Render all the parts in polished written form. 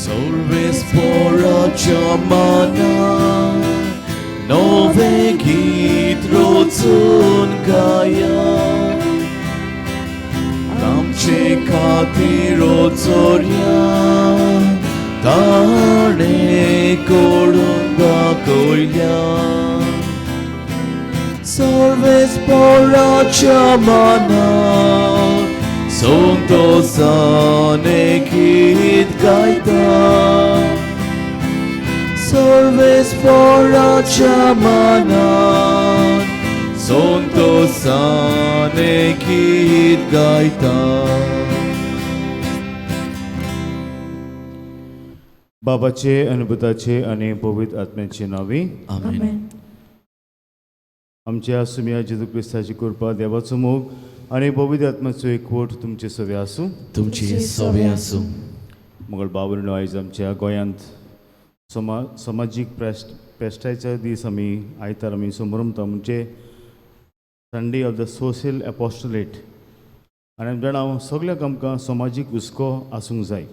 Sorvesporocia mana nowe git rocun gaya Amche खातीर रोचोर्या ताणे करून दाखयल्या Sorvesporocia mana Sontosane git gaita Sorvesporocia mana Sontosane git gaita बाबाचे आणि पुताचे आणि पवित्र आत्म्याचे नावे आमेन. आमच्या सुमिया जेजू क्रिस्ताची कृपा देवाचो मोग आणि पवित्र आत्म्याचो एकवट तुमचे सवे आसूं. तुमची सवे आसूं. मंगळ बाबूनो आयज आमच्या गोंयांत समाजीक पेस्टायच्या दीस आमी आयतार आमी समारंभता म्हणजे संडे ऑफ द सोशियल एपोस्टोलेट आनी आमी जाणा सगळ्याक आमकां समाजीक हुस्को आसूंक जाय.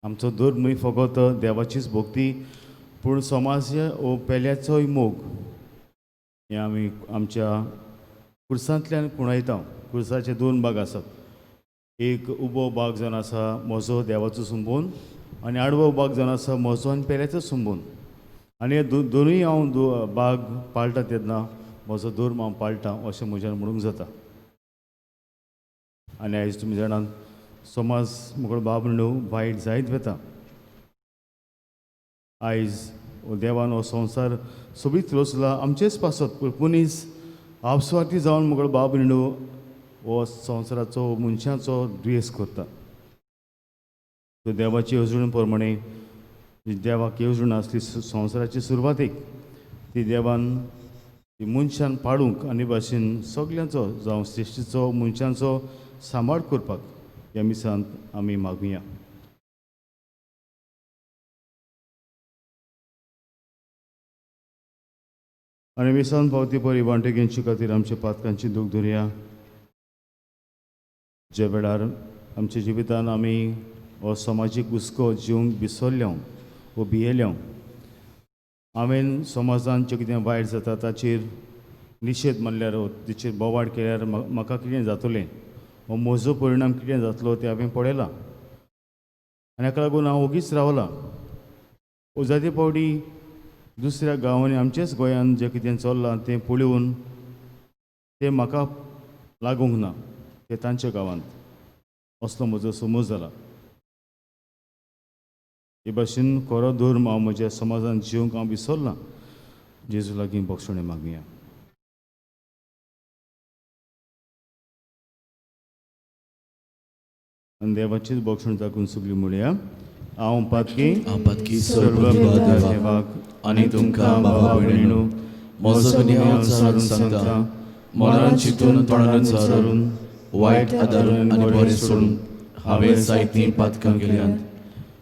आमचो धर्म फकत देवाचीच भक्ती पूण समाज हो पेल्याचोय मोग हे आमी आमच्या कुर्सांतल्यान कुणायता. कुर्साचे दोन भाग आसात. एक उबो भाग जावन आसा म्हजो देवाचो सुंबून आनी आडवो भाग जावन आसा म्हजो आनी पेल्याचो सुंबून आनी हे दोनूय हांव भाग पाळटा तेन्ना म्हजो धर्म हांव पाळटां अशें म्हज्यान म्हणूंक जाता. आनी आयज तुमी जाणात समाज मुगळ बाब न्हू वायट जायत वता. आयज देवान हो संवसार सोबीत रचला आमचेच पासत पुनीस आपस्वार्थी जावन मुगळ बाब न्हू हो संवसाराचो मनशाचो द्वेस करता. तो देवाची येवजण प्रमाणे देवाक येवजण आसली संवसाराची सुरवातेक ती देवान ती मनशान पाडूंक आनी भाशेन सगळ्यांचो जावं सृश्टीचो मनशांचो सांबाळ करपाक ह्या मिसांत आमी मागुया. आनी मिसान पावती परी वांटेगेंची खातीर आमच्या पातकांची दूख धरया. जे वेळार आमच्या जिवितान आमी हो समाजीक हुस्को जिवंक विसरल्या वो भियेल्या हांवें समाजान जें कितें वायट जाता ताचेर निशेध मारल्यार ताचेर बोवाड केल्यार म्हाका कितें जातलें हो म्हजो परिणाम कितें जातलो तें हांवें पळयलां आनी हाका लागून हांव ओगीच रावलां. जायते फावटी दुसऱ्या गांवांनी आमचेच गोंयांत जें कितें चल्लां तें पळोवन तें म्हाका लागूंक ना तें तांच्या गांवांत असलो म्हजो समज जाला. हे भाशेन खरो धर्म हांव म्हज्या समाजांत जिवंक हांव विसरलां. जेजू लागीं बक्षणे मागुया. आनी देवाचीच बक्षण दाखोवन सगळीं म्हणया. हांव पातकी सर्वदेवाक आनी तुमकां बाबा भयणीनो म्हजो गुन्यांव सारून सांगता. मनान चिंतून तोंडान जारून वायट आदारून आनी बरें सोडून हांवें जायतीं पातकां केल्यात.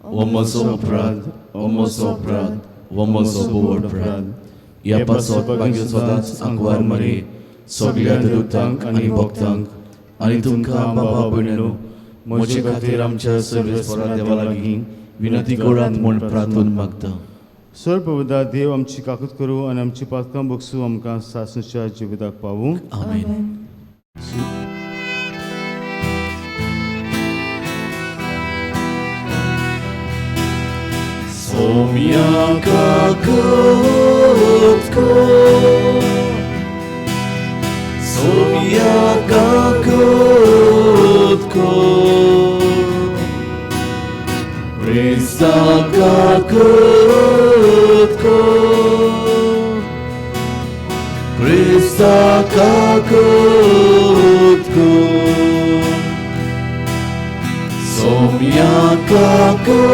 हो म्हजो अपराध, हो म्हजो अपराध, हो म्हजो बोवड अपराध. ह्या पासत मागीर सदांच आंकवार मारी सगळ्या दुतांक आनी भक्तांक आनी तुमकां बाबा भयणीनो म्हजे खातीर आमच्या सर्वेस्परा देवा लागीं विनंती करात म्हूण प्रार्थून मागता. सर्वपवित्र देव आमची काकूत करूं आनी आमची पातकां बगसूं आमकां सासणेच्या जिविताक पावूं. आमेन. Somia kakutku, Somia kakutku, Krista kakutku, Krista kakutku, Somia kakutku.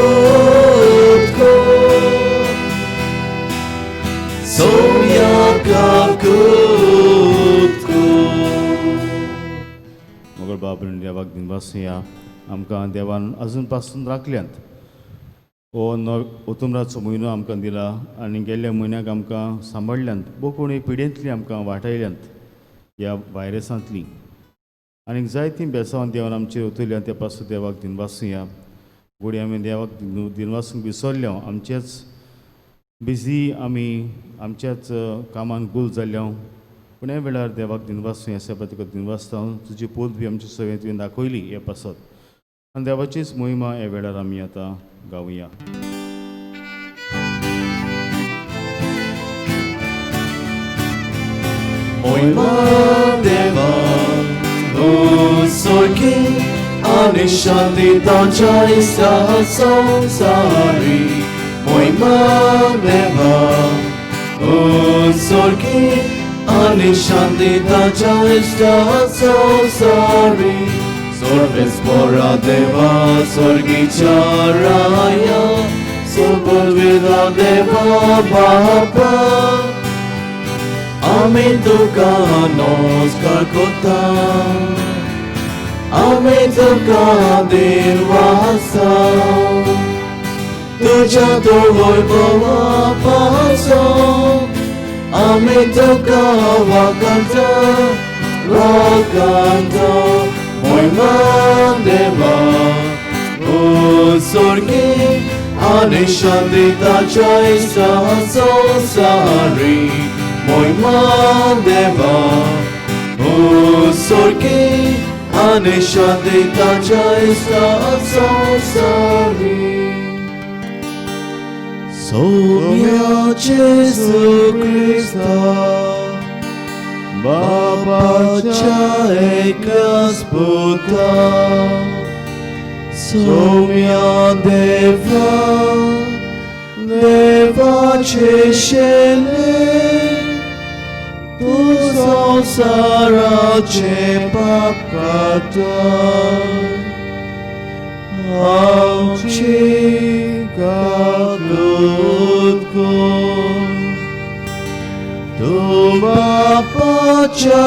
Somia kakutku. मोगळ बाबून देवाक दिनवासया आमकां देवान अजून पासून राखल्यांत. हो ओतुंबराचो म्हयनो आमकां दिला आनी गेल्ल्या म्हयन्याक आमकां सांबाळल्यांत. कोणी पिडेंतली आमकां वाटायल्यांत ह्या व्हायरसांतली आनी जायतीं बेसांव देवान आमचेर उतयल्यात. त्या पासून देवाक दिनवासया घोडी आमी देवाक दिनवासूंक विसरल्या आमचेच बिजी आमी आमच्याच कामान गुल जाल्ल्या पूण हे वेळार देवाक दिनवासूं हें पळय तुका दिनवासता तुजी पोत बी आमच्या सगळ्यांत तुवें दाखयली हे पासत आनी देवाचीच मोहिमा हे वेळार आमी आतां गावया. Moima deva, sorgi, ani shanti tacha isa samsari. Moima deva, sorgi, ani shanti tacha isa samsari. Sorvespora deva, sorgi charaya, sorveda deva baba. Amen tuka nos karkota, Amen tuka dirvasa, Tuja turvoi bava paso, Amen tuka vakanta, rakanta, Moima deva, sorgi, anishanti tacha isa samsari. Moima deva, sorgi, anishanti tacha isa samsari. Soumya Jesu Christa, Babacha eklas puta, Soumya deva, deva cheshele. Tu samsarache papata, auchi kakutko, tu bapacha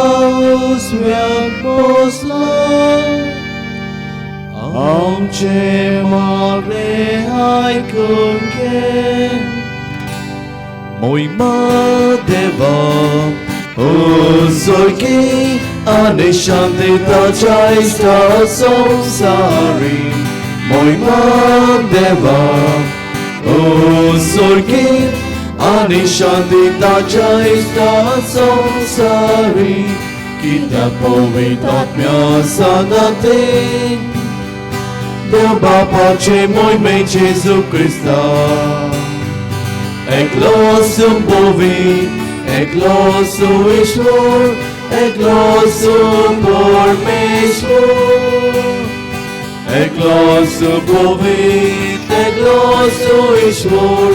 usmiak poslan, auche magne haikunken, Moima deva, sorgi, anishanti tacha isa samsari. Moima deva, sorgi, anishanti tacha isa samsari. Kita povitatmya sadatin, Deva pace moime Jesu Christa. Eglosum povit, eglosum Ishvor, eglosum pormeshvor. Eglosum povit, eglosum Ishvor,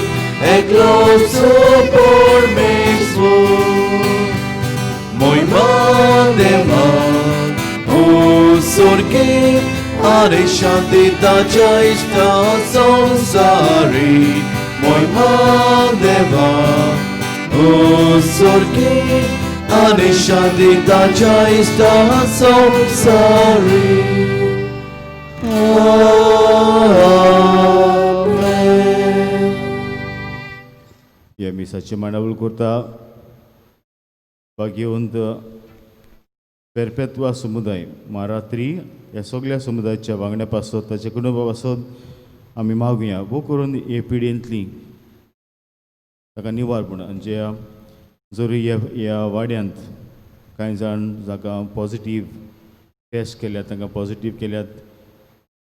eglosum pormeshvor. Moima deva, sorgi, anishanti tacha ishta samsari. Moima deva, sorgi, anishanti tacha ishta samsari. Amen. या मिसाची मांडावळ करता भाग्यवंत पेरपेत्वा समुदाय महारात्री ह्या सगळ्या समुदायाच्या वांगड्या पासत ताचे कुटुंबा पासत आमी मागुया वो करून हे पिडयेंतली ताका निवार म्हणून जे जर ह्या वाड्यांत कांय जाण जाका पॉझिटीव टेस्ट केल्यात तांकां पॉझिटीव केल्यात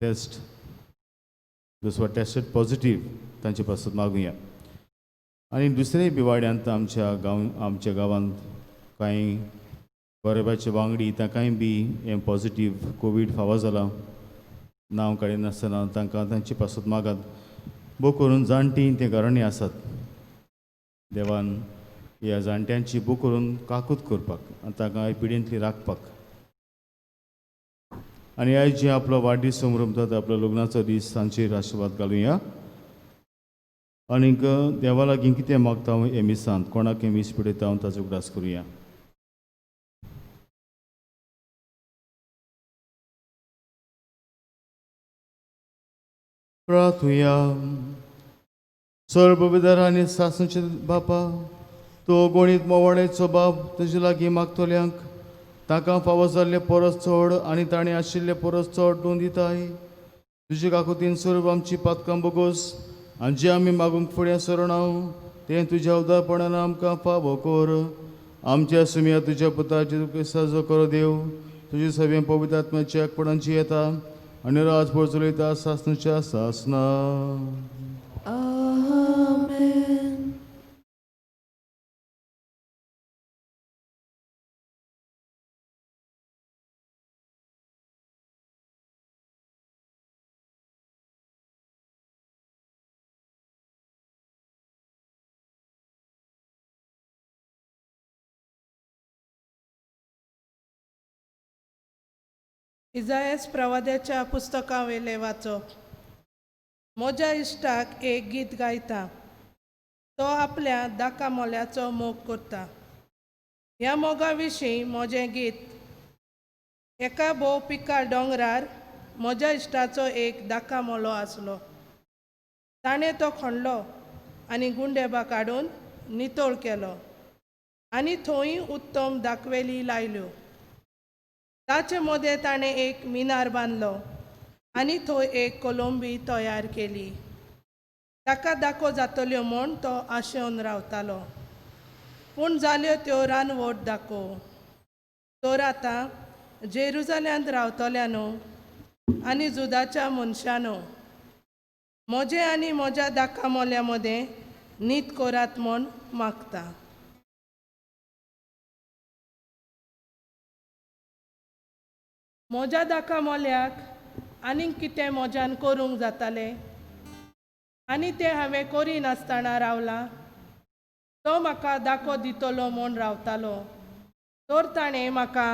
टेस्ट दुसरो टेस्टेड पॉझिटीव तांचे पासत मागुया आनी दुसरे बी वाड्यांत आमच्या गांवांत कांय गरोबाचे वांगडी ताकाय बी हें पॉझिटीव कोवीड फावो जाला नांव काडिनासतना तांकां तांचे पासत मागात बो करून जाणटीं ते घरांनी आसात देवान ह्या जाणट्यांची बो करून काकूत करपाक आनी तांकां ह्या पिडयेंतली राखपाक आनी आयज जे आपलो वाडदीस संभ्रमतात आपलो लग्नाचो दीस तांचेर आशिर्वाद घालुया आनीक देवा लागीं कितें मागता हे मिसांत कोणाक हें मीस पिडयता हांव ताचो उगडास करुया प्रार्थुया सर्वविधार आनी सासूचे बापा तो गणीत मोवाडेचो बाप तुजे लागीं मागतल्यांक ताका फावो जाल्ले परस चड आनी ताणें आशिल्ले परस चड दोन दिताय तुजे काकुतीन स्वरूप आमची पातकां बोगोस आनी जे आमी मागूंक फुडें सरणाव तें तुज्या उदारपणान आमकां फावो कर. आमच्या सुमया तुज्या पुताचे साजो करो देव. तुजे सगळें पवित्र आत्म्याच्या एकपणांची येता आनी राजभर चलयता सासणच्या सासना. Amen. इजायास प्रवाद्याच्या पुस्तका वेले वाचप. म्हज्या इश्टाक एक गीत गायता. तो आपल्या दाका मोल्याचो मोग करता. ह्या मोगा विशीं म्हजें गीत. एका भोव पिकार दोंगरार म्हज्या इश्टाचो एक दाका मोलो आसलो. ताणें तो खणलो आनी गुंडेबा काडून नितळ केलो आनी थंय उत्तम दाखवेली लायल्यो. ताचे मदें ताणें एक मिनार बांदलो आनी थंय एक कोलंबी तयार केली. ताका दाखो जातल्यो म्हूण तो आशेवन रावतालो. पूण जाल्यो त्यो रानवट दाखो. तर आतां जेरुजाल्यांत रावतल्यानो आनी जुदाच्या मनशानो, म्हजें आनी म्हज्या दाका मोल्या मदें न्हीद करात म्हूण मागता. म्हज्या दाका मोल्याक आनीक कितें मोज्यान करूंक जातालें आनी तें हांवें करी नासतना रावलां. तो म्हाका दाखो दितलो म्हूण रावतालो. तर ताणें म्हाका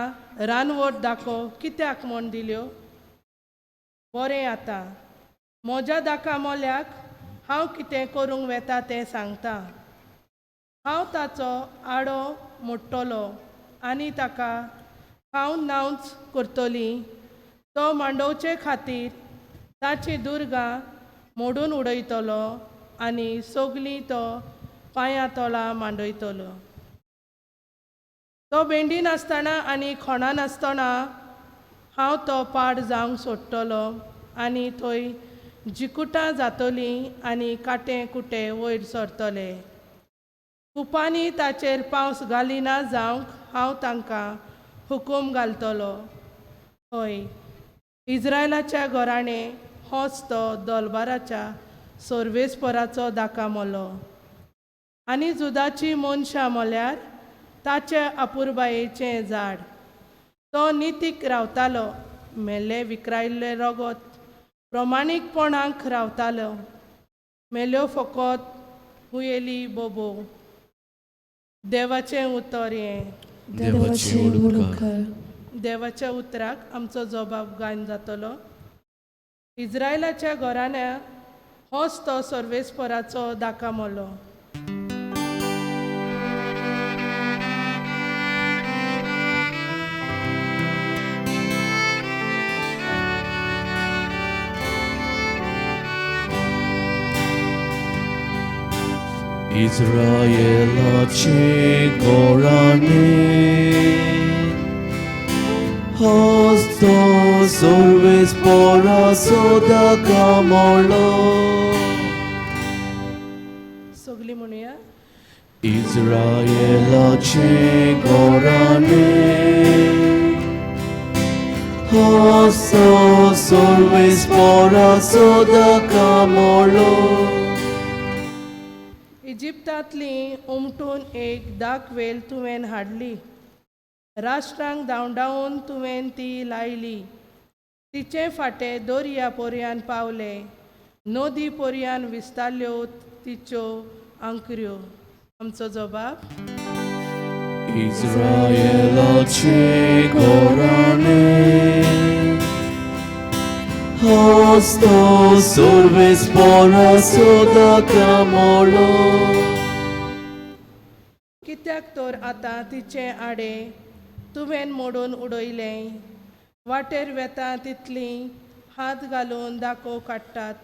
रानवट दाखो कित्याक म्हूण दिल्यो? बरें आतां म्हज्या दाका मोल्याक हांव कितें करूंक वेता तें सांगता. हांव ताचो आडो मोडटलो आनी ताका खावन नांवच करतलीं. तो मांडोवचे खातीर ताची दुर्गां मोडून उडयतलो आनी सगलीं तो पांयां तोळा मांडयतलो. तो भेंडी नासतना आनी खोणा नासतना हांव तो पाड जावंक सोडटलो आनी थंय जिकुटां जातलीं आनी काटे कुटे वयर सरतले. कुपांनी ताचेर पावस घालिना जावंक हांव तांकां हुकूम घालतलो. हय, इस्रायलाच्या घराणे होच तो दोलबाराच्या सर्वेस्पराचो दाका मोलो. आनी जुदाची मनशां म्हळ्यार ताचे आपुरबायेचें झाड. तो नितीक रावतालो, मेल्ले विकरायल्ले रगत प्रमाणीकपणाक रावतालो. मेल्यो फकत हुयेली बोबो. देवाचें उतर हें. देवाची उडकार. देवाच्या उतराक आमचो जबाब गायन जातलो. इस्रायलाच्या घराण्या होच तो सर्वेस्पराचो दाका मोलो. इस्रायेलाचे घराणे होच तो सर्वेस्पराचो दाका मोलो. सगलीं म्हणुया. इस्रायेलाचे घराणे होच तो सर्वेस्पराचो दाका मोलो. इजिप्तांतली उमटून एक दाखवेल तुवें हाडली. राष्ट्रांक धांवडावन तुवें ती लायली. तिचे फाटे दर्या पर्यान पावले. नदी पर्यान विस्तारल्यो तिच्यो आंकऱ्यो. आमचो जबाब. इस्रायेलाचे घराणे होच तो सर्वेस्पराचो दाका मोलो. कित्याक तर आतां तिचे आडे तुवें मोडून उडयलें. वाटेर वेता तितलीं हात घालून दाखो काडटात.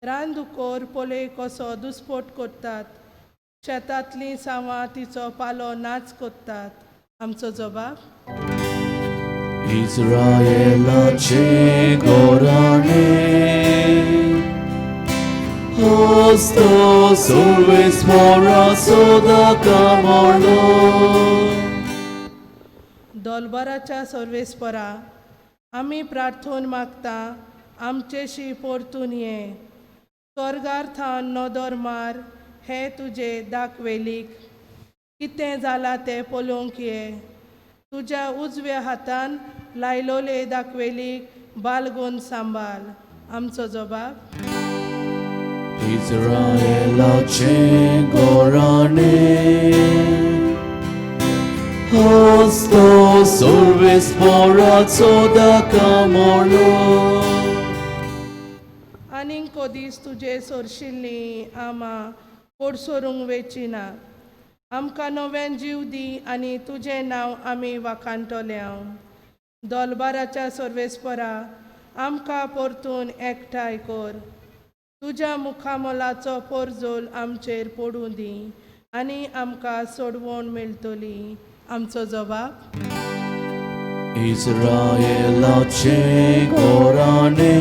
रानदुकोर पोले कसो दुस्पोट करतात. शेतांतलीं सावां तिचो पालो नाच कोत्तात. आमचो जबाब. 이스라엘아चे 고라네 Hosto solves mora soda camorlo दोलबाराच्या सर्वेस्परा आमी प्रार्थून मागता आमचेशी परतून ये स्वर्गार्थान नदर मार हे तुजे दाखवेलीक कितें जालां तें पळोवंक ये तुज्या उजव्या हातान लायलोले दाखवेलीक बालगून सांबाळ आमचो जबाब 이스라엘아चे 고라네 Hosto solves mora soda camorlo आनीक कोदीस तुजे सोरशिल्लीं आमा पोडसोरूंक वेचिना आमकां नवें जीव दी आनी तुजें नांव आमी वाखाणटले दोलबाराच्या सर्वेस्परा आमकां परतून एकठांय कर तुज्या मुखामोलाचो पोरजोल आमचेर पडूं दी आनी आमकां सोडवण मेळटली आमचो जबाब 이스라엘아चे 고라네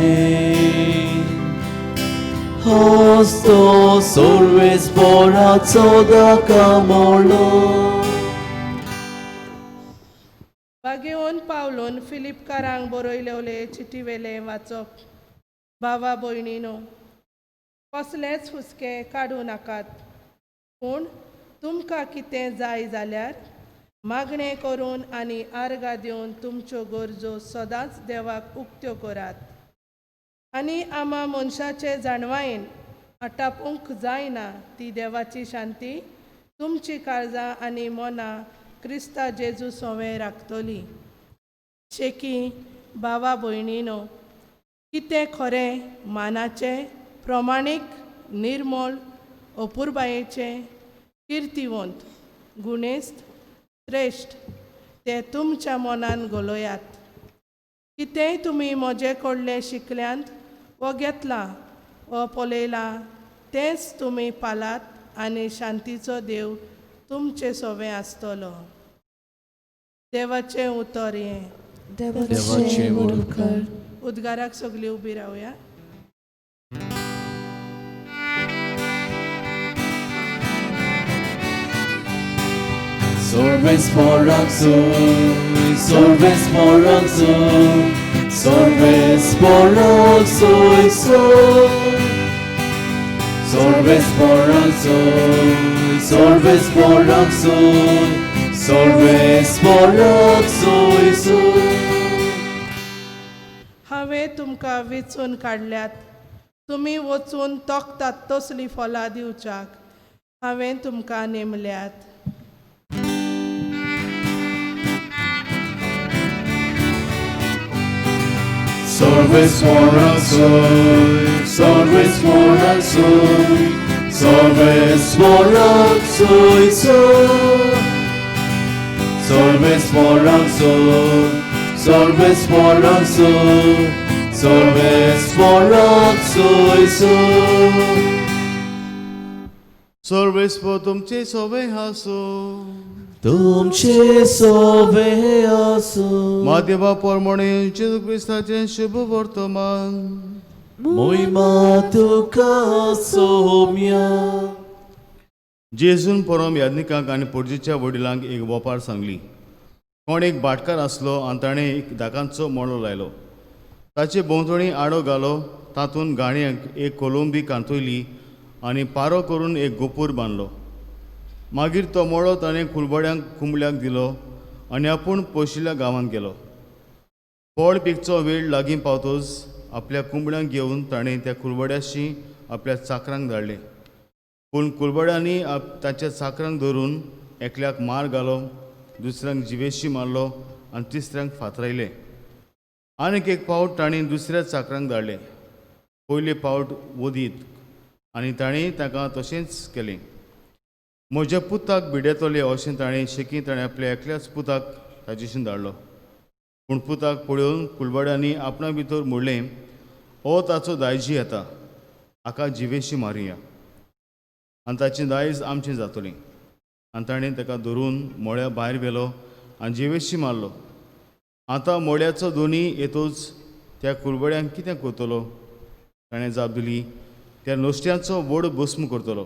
Hosto solves mora soda camorlo बागेवन पावलून फिलिपकारांक बरयलेले चिटी वेले वाचप भावा भयणीनो कसलेच हुस्के काडूं नाकात पूण तुमकां कितें जाय जाल्यार मागणें करून आनी आर्गां दिवन तुमच्यो गरजो सदांच देवाक उक्त्यो करात आनी आमा मनशाचे जाणवायेन आटापूंक जायना ती देवाची शांती तुमची काळजां आनी मनां क्रिस्ता जेजू सोवें राखतली शेकी भावा भयणीनो कितें खरें मानाचें प्रमाणीक निर्मळ अपुरबायेचें किर्तिवंत गुणेस्त श्रेश्ठ तें तुमच्या मनान घोलोयात कितेंय तुमी म्हजे कडले शिकल्यांत वा घेतलां वा पळयलां तेंच तुमी पालात आनी शांतीचो देव तुमचे सोवें आसतलो देवाचें उतर हें देवाचे उतर उद्गाराक सगळीं उबी रावया Solves moraxoi, solves moraxoi, solves moraxoi, solves moraxoi, solves moraxoi, solves moraxoi. हांवें तुमकां वेचून काडल्यात तुमी वचून तोखतात तसलीं फळां दिवच्याक हांवें तुमकां नेमल्यात Solves moraxoi, solves moraxoi, solves moraxoi, solves moraxoi, solves moraxoi, solves moraxoi, Sarves पो तुमचे सोबे हासो तुमचे सोबे आसो मादेवा परमणे जेजू क्रिस्ताचे शुभ वर्तमान मोहिमा तुका सोम्या जेजून परम याज्ञिकांक आनी पोरजेच्या वडिलांक एक बोपार सांगली कोण एक भाटकार आसलो आनी ताणें एक दाकांचो मळो लायलो ताचे भोंवतणी आडो घालो तातूंत गाणयांक एक कोलंबी कांतयली आनी पारो करून एक गोपूर बांदलो मागीर तो मळो ताणें कुलबड्यांक कुंबळ्याक दिलो आनी आपूण पोशिल्ल्या गांवांत गेलो फळ पिकचो वेळ लागीं पावतोच आपल्या कुंबळ्यांक घेवन ताणें त्या कुलबड्याशी आपल्या चाकरांक धाडले पूण कुलबड्यांनी ताच्या चाकरांक धरून एकल्याक मार घालो दुसऱ्यांक जिवेशी मारलो आनी तिसऱ्यांक फातरायले आनीक एक पावट ताणें दुसऱ्या चाकरांक धाडले पयले पावट वोदीत आनी ताणें ताका तशेंच केलें म्हज्या पुताक भिडेतले अशें ताणें शेकी ताणें आपल्या एकल्याच पुताक ताजेशीं धाडलो पूण पुताक पळोवन कुलबड्यांनी आपणा भितर म्हणलें हो ताचो दायजी येता हाका जिवेशी मारुया आनी ताचें दायज आमचें जातलें आनी ताणें ताका धरून मळ्या भायर व्हेलो आनी जिवेशी मारलो आतां मोड्याचो दोनी येतोच त्या कुलबड्यांक कितें करतलो? ताणें जाप दिली, त्या नोश्ट्यांचो व्हड भस्म करतलो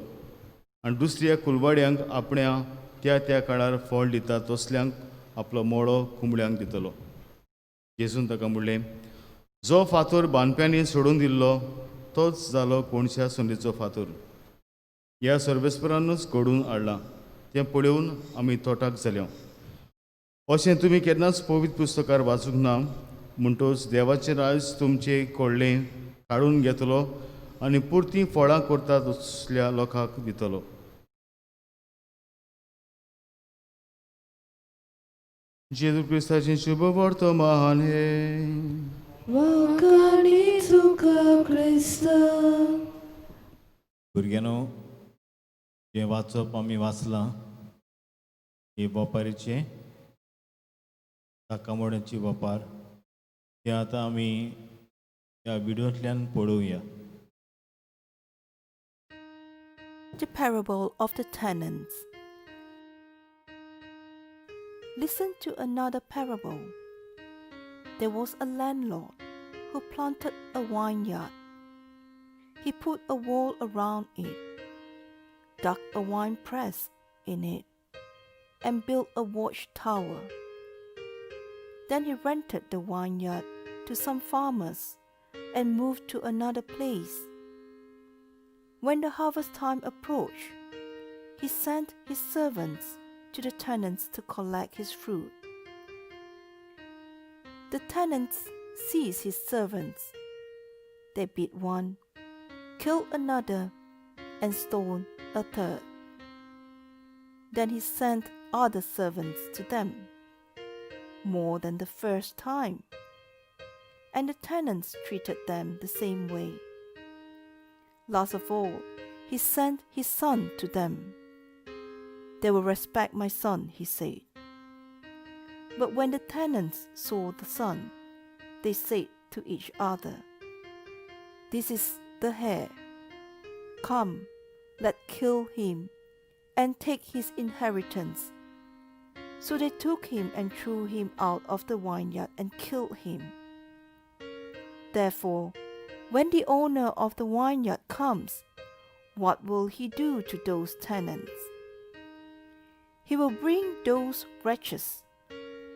आनी दुसऱ्या कुलबाड्यांक आपण्या त्या काळार फळ दिता तसल्यांक आपलो मोडो कुंबड्यांक दितलो. जेजून ताका म्हणलें, जो फातर बांदप्यांनी सोडून दिल्लो तोच जालो कोणश्या संदीचो फातर. ह्या सर्वेस्परानूच घडून हाडलां तें पळोवन आमी तोटाक जाल्या. अशें तुमी केन्नाच पवित्र पुस्तकार वाचूंक ना. म्हणटच देवाचें राज तुमचें कोडलें काडून घेतलो आनी पुर्ती फळां करता तसल्या लोकांक दितलो. जेजू क्रिस्ताचें शुभ वर्तमान हे. वाकाणी तुका क्रिस्त. भुरग्यानो, जें वाचप आमी वाचलां हे बोपारीचे ताकामोड्याची बोपार तें आतां आमी ह्या विडियोंतल्यान पळोवया. The parable of the tenants. Listen to another parable. There was a landlord who planted a vineyard. He put a wall around it, dug a wine press in it, and built a watchtower. Then he rented the vineyard to some farmers and moved to another place. When the harvest time approached, he sent his servants to the tenants to collect his fruit. The tenants seized his servants. They beat one, killed another, and stoned a third. Then he sent other servants to them, more than the first time, and the tenants treated them the same way. Last of all, he sent his son to them. They will respect my son, he said. But when the tenants saw the son, they said to each other, "This is the heir. Come, let's kill him and take his inheritance." So they took him and threw him out of the vineyard and killed him. Therefore, when the owner of the vineyard comes, what will he do to those tenants? He will bring those wretches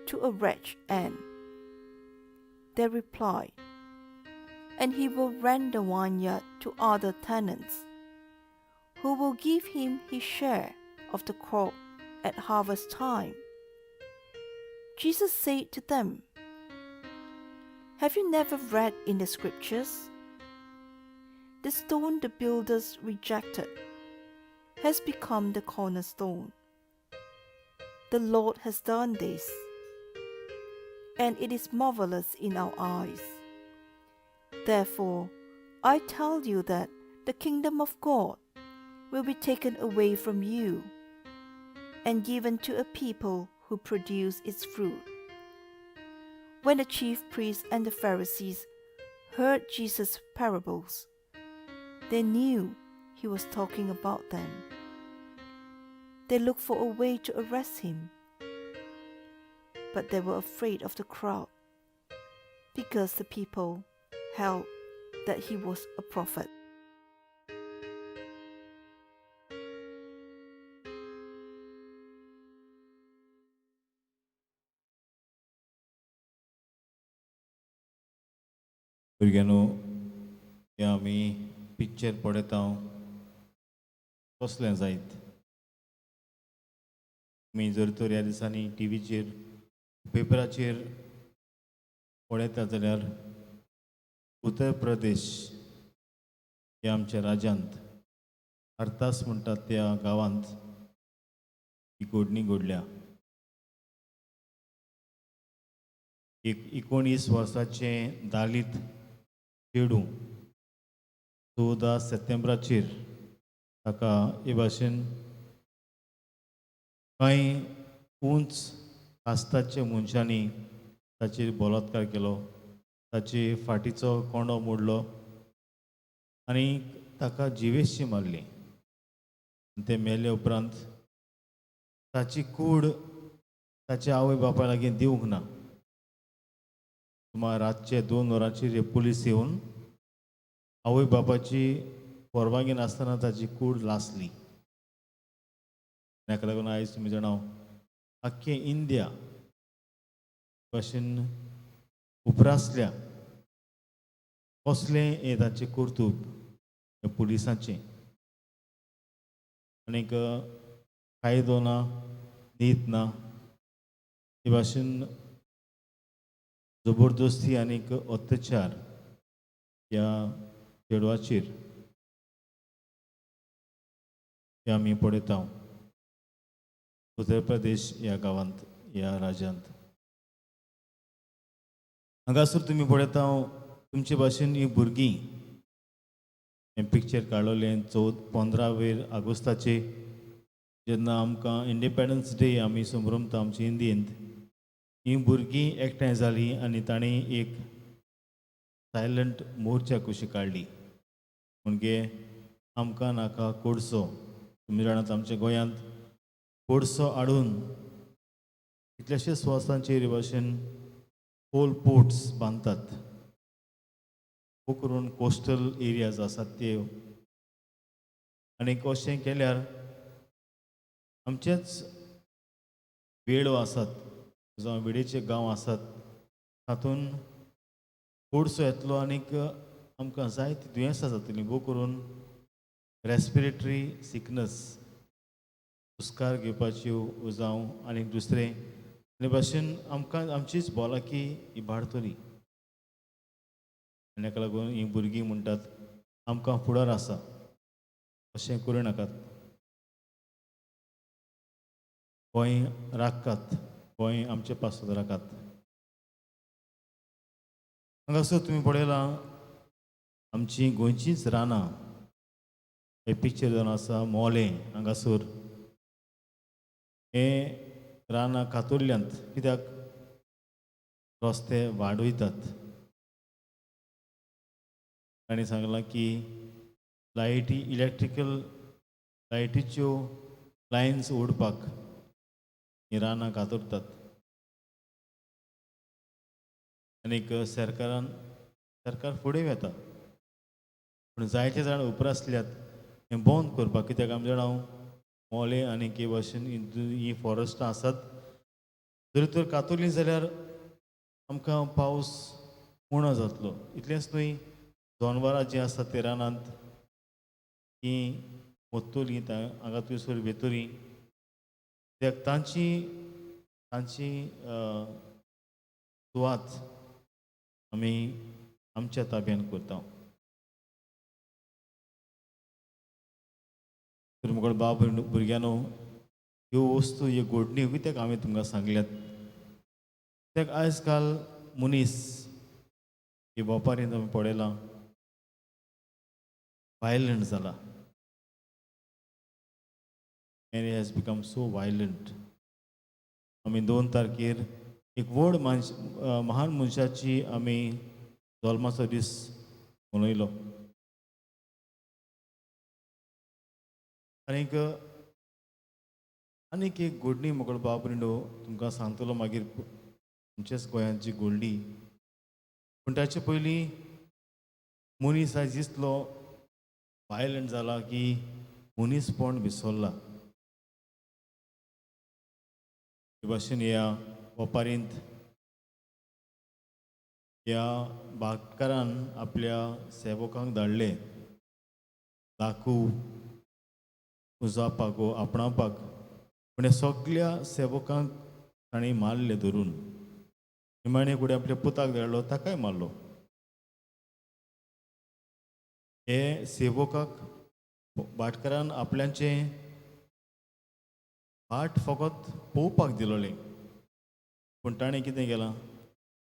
to a wretched end. They replied, and he will rent the vineyard to other tenants, who will give him his share of the crop at harvest time. Jesus said to them, "Have you never read in the scriptures? The stone the builders rejected has become the cornerstone. The Lord has done this, and it is marvelous in our eyes. Therefore, I tell you that the kingdom of God will be taken away from you and given to a people who produce its fruit." When the chief priests and the Pharisees heard Jesus' parables, they knew he was talking about them. They looked for a way to arrest him, but they were afraid of the crowd, because the people held that he was a prophet. भुरग्यानो, हें आमी picture पळयता कसलें जायत. तुमी जर तर ह्या दिसांनी टीव्हीचेर पेपराचेर पळयता जाल्यार उत्तर प्रदेश ह्या आमच्या राज्यांत हरतास म्हणटात त्या गांवांत ही घडणी घडल्या. एक 19 वर्साचें दालीत चेडूं 14 सप्टेंबराचेर ताका हे भाशेन कांय उंच कास्ताच्या मनशांनी ताचेर बलात्कार केलो, ताचे फाटीचो कोंडो मोडलो आनी ताका जिवेशी मारली. ते मेले उपरांत ताची कूड ताच्या आवय बापाय लागीं दिवंक ना. सुमार रातचे 2 वरांचेर हे पुलीस येवन आवय बापाची परवानगी नासतना ताची कूड लासली. ताका लागून आयज तुमी जाणां आख्खे इंडिया भाशेन उपरासल्या कसलें हें ताचें कर्तूब हे पुलिसांचें. आनीक कायदो ना, नीत ना, हे भाशेन जबरदस्ती आनीक अत्याचार ह्या चेडवाचेर हे आमी पळयता उत्तर प्रदेश ह्या गांवांत, ह्या राज्यांत. हांगासर तुमी पळयता तुमचे भाशेन ही भुरगीं हें पिक्चर काडलोलें 15 ऑगस्टाचे जेन्ना आमकां इंडिपेंडन्स डे आमी संभ्रमता आमचे इंडियेंत. ही भुरगीं एकठांय जालीं आनी तांणी एक सायलंट मोर्चा कशी काडली. म्हणजे आमकां नाका कोडसो. तुमी जाणात आमच्या गोंयांत कोडसो हाडून कितलेशेच स्वासांचेर हे भाशेन पोल पोर्ट्स बांदतात. खूब करून कोस्टल एरियाज आसात ते. आनीक अशें केल्यार आमचेच वेळो आसात जावं वेळेचे गांव आसात तातूंत कोडसो येतलो आनीक आमकां जायतीं दुयेंसां जातलीं. भोव करून रेस्पिरेटरी सिकनस, हुस्कार घेवपाच्यो जावं आनीक दुसरें हे भाशेन आमकां आमचीच भलायकी इबाडटली. आनी हाका लागून हीं भुरगीं म्हणटात आमकां फुडार आसा, अशें करूं नाकात. गोंय राखतात, गोंय आमचे पासत राखात. हांगासर तुमी पळयलां आमची गोंयचीच रानां. हे पिक्चर जावन आसा मोले हांगासर. हे रानां कातरल्यांत कित्याक रस्ते वाडयतात. तांणी सांगलां की लायटी इलेक्ट्रिकल लायटीच्यो लायन्स ओडपाक ही रानां कातरतात. आनीक सरकार फुडें येता पूण जायते जाण उपरासल्यात हें बंद करपाक. कित्याक आमी जाणां मोले आनीक हे भाशेन ही फॉरेस्टां आसात. जर तर कातरलीं जाल्यार आमकां पावस उणो जातलो. इतलेंच न्हय, जनवरां जीं आसात ते रानांत तीं मरतलीं, हांगा थंयसर भितरी. कित्याक तांची सुवात आमी आमच्या ताब्यान करता. तर मुगळ बाब भुरग्यानो, ह्यो वस्तू ह्यो घडण्यो कित्याक हांवें तुमकां सांगल्यात. कित्याक आयज काल मनीस हे बोपारीन आमी पळयलां वायलंट जाला. And it has become so violent. आमी 2 तारखेर एक व्हड महान मनशाची आमी जल्माचो दीस मनयलो. आनीक एक घडणी मोकळ बाबरिंडो तुमकां सांगतलो मागीर आमच्याच गोंयांत जी घडली. पूण ताचे पयलीं मनीस आयज इतलो वायलंट जाला की मनीसपण विसरला. हे भाशेन ह्या ओपारींत ह्या भाटकारान आपल्या सेवकांक धाडले लाकू उजावपाक वो आपणावपाक. पूण हे सगळ्या सेवकांक तांणी मारले धरून. निमाणे फुडें आपल्या पुताक धाडलो, ताकाय मारलो. हे सेवकाक भाटकारान आपल्याचें भाट फकत पळोवपाक दिलोलें. पूण ताणें कितें केलां,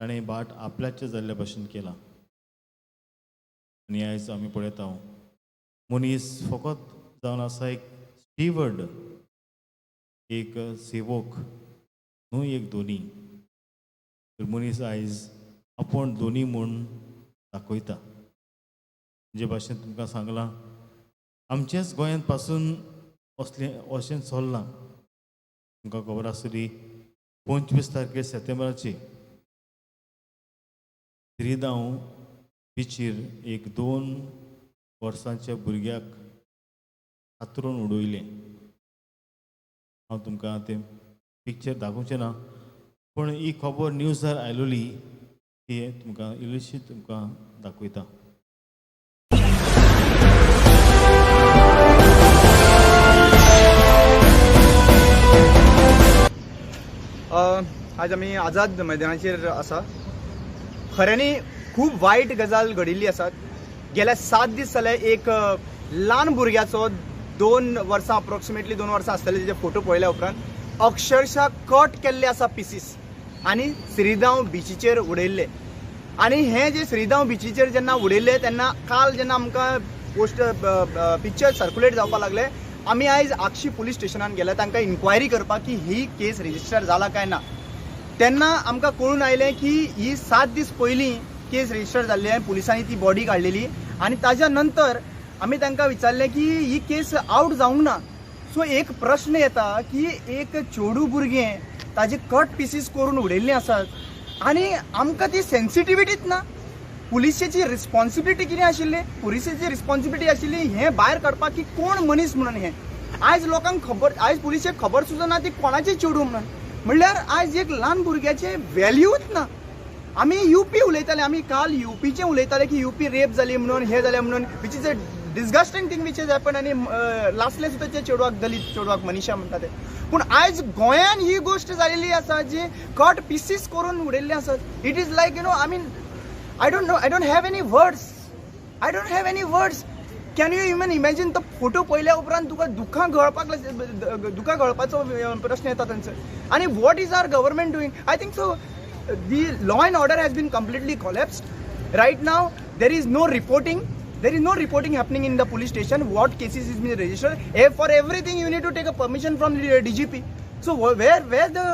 ताणें भाट आपल्याचें जाल्ल्या भाशेन केलां. आनी आयज आमी पळयता मनीस फकत जावन आसा एक स्टिवर्ड, एक सेवक, न्हय एक धोनी. तर मनीस आयज आपूण धोनी म्हूण दाखयता. जे भाशेन तुमकां सांगलां आमचेच गोंयांत पासून अशें चल्लां. तुमकां खबर आसतली 25 तारखेर सप्टेंबराची श्रीगांव बिचीर एक 2 वर्सांच्या भुरग्याक हातरून उडयलें. हांव तुमकां तें पिक्चर दाखोवचें ना, पूण ही खबर न्यूजार आयलोली ती तुमकां इल्लीशी तुमकां दाखयता. आज आमी आझाद मैदानाचेर आसा. खऱ्यांनी खूब वायट गजाल घडिल्ली आसा. गेल्या 7 दीस जाले एक ल्हान भुरग्याचो 2 वर्सां अप्रॉक्सिमेटली 2 वर्सां आसतले तेजे फोटो पळयल्या उपरांत अक्षरशः कट केल्ले आसा पीसीस आनी श्रीगांव बिचीचेर उडयल्ले. आनी हे जे श्रीगांव बिचीचेर जेन्ना उडयल्ले तेन्ना काल जेन्ना आमकां पोस्ट पिक्चर सर्क्युलेट जावपाक लागले आमी आयज आक्षी पुलीस स्टेशनान गेले तांकां इन्क्वायरी करपाक की ही केस रजिस्टर जाला काय ना. तेन्ना आमकां कळून आयलें की ही 7 दीस पयलीं केस रजिस्टर जाल्ली आनी पुलिसांनी ती बॉडी काडलेली आनी ताज्या नंतर आमी तांकां विचारलें की ही केस आउट जावंक ना. सो एक प्रश्न येता की एक चेडूं भुरगें ताजे कट पीसीस करून उडयल्लीं आसात आनी आमकां ती सेन्सिटिविटीच ना. पुलिसेची रिस्पॉन्सिबिलिटी कितें आशिल्ली, पुलिसेची रिस्पॉन्सिबिलिटी आशिल्ली हें भायर काडपाक की कोण मनीस म्हणून हें. आयज लोकांक खबर, आयज पुलिसेक खबर सुद्दां ना ती कोणाचें चेडूं म्हणून. म्हणल्यार आयज एक ल्हान भुरग्याचें व्हॅल्यूच ना. आमी यूपी उलयताले, आमी काल यूपीचें उलयताले की यूपी रेप जाली म्हणून हें जालें म्हणून which is a disgusting thing which is happen. आनी लास्टले सुद्दां ते चेडवाक दलीत चेडवाक मनीशा म्हणटा ते. पूण आयज गोंयान ही गोश्ट जालेली आसा जी कट पीसीस करून उडयल्ले आसात. It is like I mean I don't have any words. Can you even imagine तो फोटो पळयल्या उपरांत तुका दुखां गळपाचो प्रश्न येता तांचो. आनी what is our government doing? I think so the law and order has been completely collapsed. Right now there is no reporting. There is no reporting happening in the police station. What cases is being registered? For everything you need to take a permission from the DGP. So where the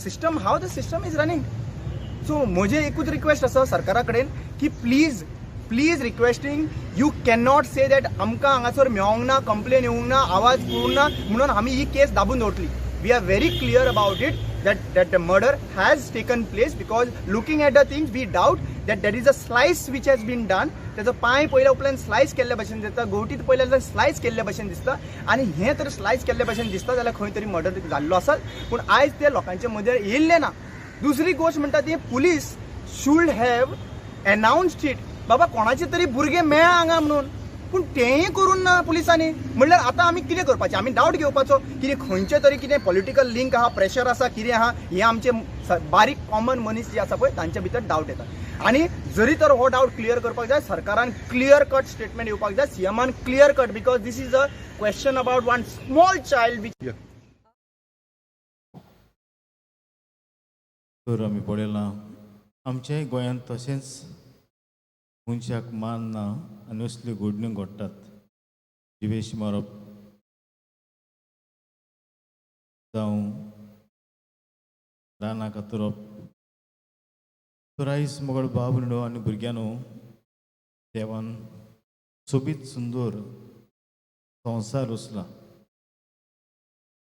system, how the system is running? So म्हजें एकूच request आसा सरकारा कडेन की please requesting you can not say that आमकां हांगासर मेळोंक ना, कंप्लेन येवंक ना, आवाज करूंक ना म्हणून आमी ही केस दाबून दवरतली. We are very clear about it that the murder has taken place because looking at the things we doubt that there is a slice which has been done. त्याचो पांय पयल्या उपरांत स्लायस केल्ल्या भशेन दिसता, गोवटीत पयल्या स्लायस केल्ल्या भशेन दिसता आनी हें तर स्लायस केल्ल्या भशेन दिसता जाल्यार खंय तरी मर्डर जाल्लो आसा. पूण आयज ते लोकांच्या मदेर येयल्ले ना. दुसरी गोष्ट म्हणटा ती police should have announced it. बाबा कोणाचे तरी भुरगे मेळ्ळा हांगा म्हणून, पूण तेंय करून ना पुलिसांनी. म्हणल्यार आतां आमी कितें करपाचें? आमी डावट घेवपाचो कितें खंयचे तरी कितें पॉलिटिकल लिंक आहा, प्रेशर आसा, कितें आहा, हे आमचे बारीक कॉमन मनीस जे आसा पळय तांच्या भितर डावट येता. आनी जरी तर हो डावट क्लियर करपाक जाय सरकारान क्लियर कट स्टेटमेंट येवपाक जाय, सीएमान clear cut, because this is a question about one small child which. तर आमी पळयलां आमच्याय गोंयांत तशेंच मनशाक मान ना आनी असल्यो घडण्यो घडटात. जिवेश मारप जावं रानां कातरप. तर आयज मोगळ भाव भयणो आनी भुरग्यांनो, देवान सोबीत सुंदर संवसार रचला.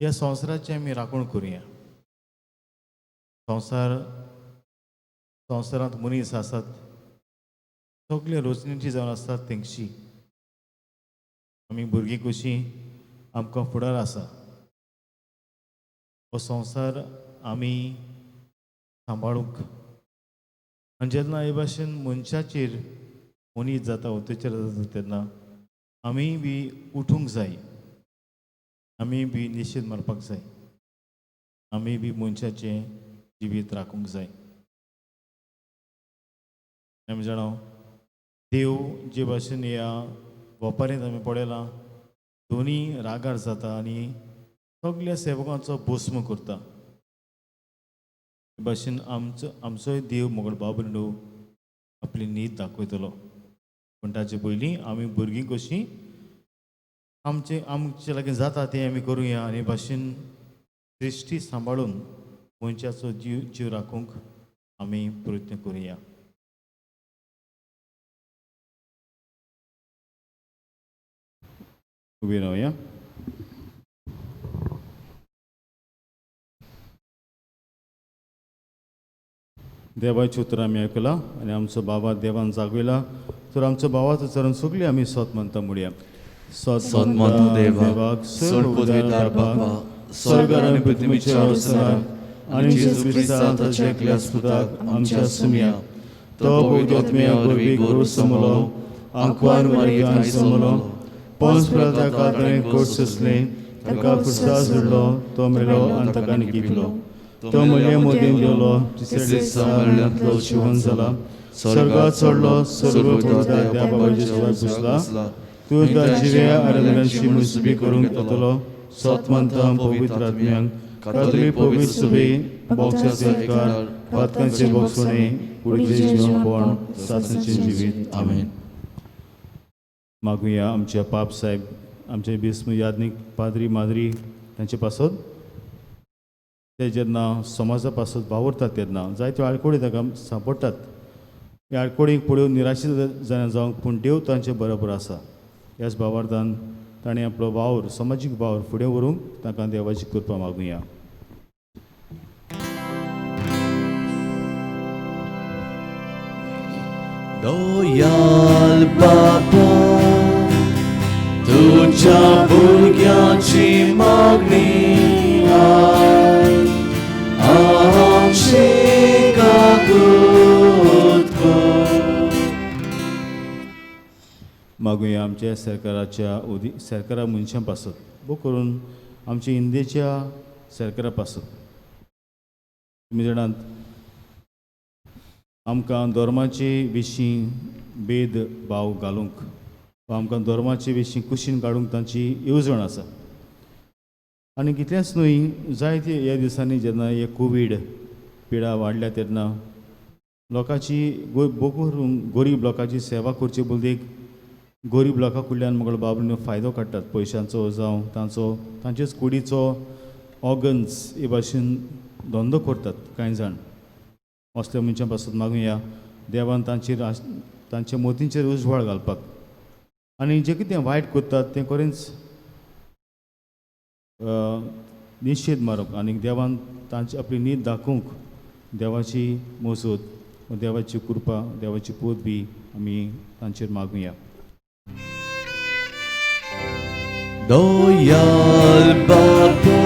ह्या संवसाराची आमी राखण करुया. संवसारांत मनीस आसात, सगळे रचणीची जावन आसतात तेंगशी. आमी भुरगीं कशीं आमकां फुडार आसा. हो संवसार आमी सांबाळूंक आनी जेन्ना हे भाशेन मनशाचेर मनीस जाता, अत्याचार जाता तेन्ना आमी बी उठूंक जाय. आमी बी निशेध मारपाक जाय. आमी बी मनशाचें जिवीत राखूंक जाय. आमी जाणो देव जे भाशेन ह्या वपारींत आमी पळयलां दोनी रागार जाता आनी सगळ्या सेवकांचो भस्म करता. हे भाशेन आमचोय देव मोगळ भाव भयणो आपली नीत दाखयतलो. पूण ताचे पयलीं आमी भुरगीं कशीं आमचे लागीं जाता तें आमी करुया आनी भाशेन सृश्टी सांबाळून मनशाचो जीव राखूंक आमी प्रयत्न करुया. उबी रावया. देवाचें उतर आमी आयकलां आनी आमचो बाबा देवान जागयला तर आमचो बाबाचो चरण सगळीं आमी सोत म्हणटा म्हणया. सोत म्हणटा देवाक, सोड पदवीदार बाबा, स्वर्गार आनी पृथ्वीच्या अवसराक आनी जेजू क्रिस्तान ताच्या एकल्या सुताक आमच्या सुम्या तो पवित्र आत्म्या वरवीं गोरू समलो, आंकवार मारयेक आई समलो, पोंस पिलाता कातरें कोट सोंसलें, ताका क्रुसार झुडलो, तो मेलो आनी ताका निकितलो. तो मल्या मोदीन देवलो, तिसऱ्या दिसा मरणांतलो जिवन जाला, स्वर्गात चडलो, सर्वपवित्र त्या बाबाच्या जिवाक घुसला. तूं त्या जिव्या आराधनाची मुसबी करूंक येतलो. सोत म्हणटा पवित्र आत्म्यांक, कातोलीक पवित्र सभे, बोगसाचे अधिकार, पातकांचे बोगसपणे, कुडीचें जिवनपण, सासणेचें जिवीत. आमेन. मागुया आमच्या पाप साहेब, आमचे बिस्म यादनीक पाद्री माद्री तांचे पासत ते जेन्ना समाजा पासत वावरतात तेन्ना जायत्यो आडकोडी ताका सांपडटात. ह्या आडकोडीक पळोवन निराशीत जावंक पूण देव तांचे बरोबर आसा. ह्याच भावार्थान ताणें आपलो वावर समाजीक वावर फुडें व्हरूंक ताका देवाची कृपा मागुया. दोयाल बाबा, तुझ्या भुरग्याची मागणी आय, आमची काकूत कर. मागुया आमच्या सरकारा मनशां पासत बो करून आमच्या इंडियेच्या सरकारा पासत तुमी जाणात आमकां धर्माचे विशीं भेद भाव घालूंक वा आमकां धर्माचे विशीं कुशीन काडूंक तांची येवजण आसा. आनी कितलेंच न्हय जायते ह्या दिसांनी जेन्ना हे कोवीड पिडा वाडल्या तेन्ना लोकांची गरीब लोकांची सेवा करचे बुलदेक गरीब लोकां कडल्यान म्हाका बाबून फायदो काडटात पयशांचो जावं तांचेच कुडीचो ऑर्गन्स हे भाशेन धंदो करतात कांय जाण. असल्या मनशां पासून मागुया देवान तांचे मोतींचेर उजवाड घालपाक आनी जें कितें वायट करतात तें खरेंच निशेध मारूंक आनी देवान तांची आपली नीत दाखोवंक देवाची मोजत देवाची कृपा देवाची पदवी आमी तांचेर मागुया. दोयाल बाबा,